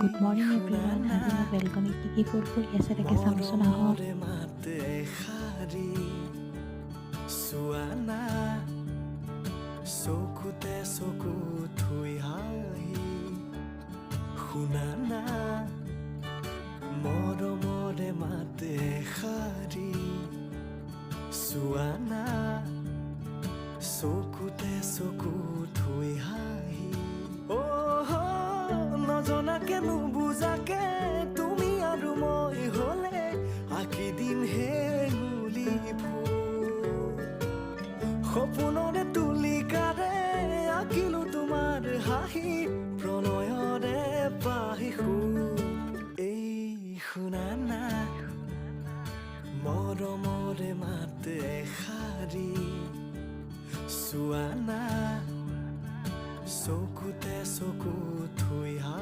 good morning everyone আজি মই বেলকনিত কি কি ফুল ফুলি আছে তাকে চামচোন আহক চুৱানা চকুতে চকু থৈ হাঁহি শুনানা মৰমৰে মাতে শাৰী চুৱানা চকুতে চকু থৈ হাঁহি নজনাকে নুবুজাকে তুমি আৰু মই হলে আঁকি দিম হেঙুলি ফুল সপোনৰে তুলিকাৰে আঁকিলো তোমাৰ হাঁহি